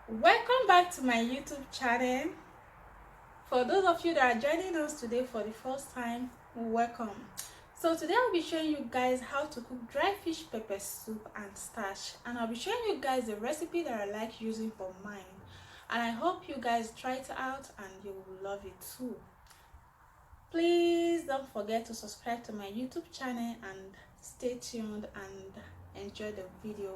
Welcome back to my YouTube channel. For those of you that are joining us today for the first time, welcome. So today I'll be showing you guys how to cook dry fish pepper soup and starch, and I'll be showing you guys the recipe that I like using for mine, and I hope you guys try it out and you will love it too. Please don't forget to subscribe to my YouTube channel and stay tuned and enjoy the video.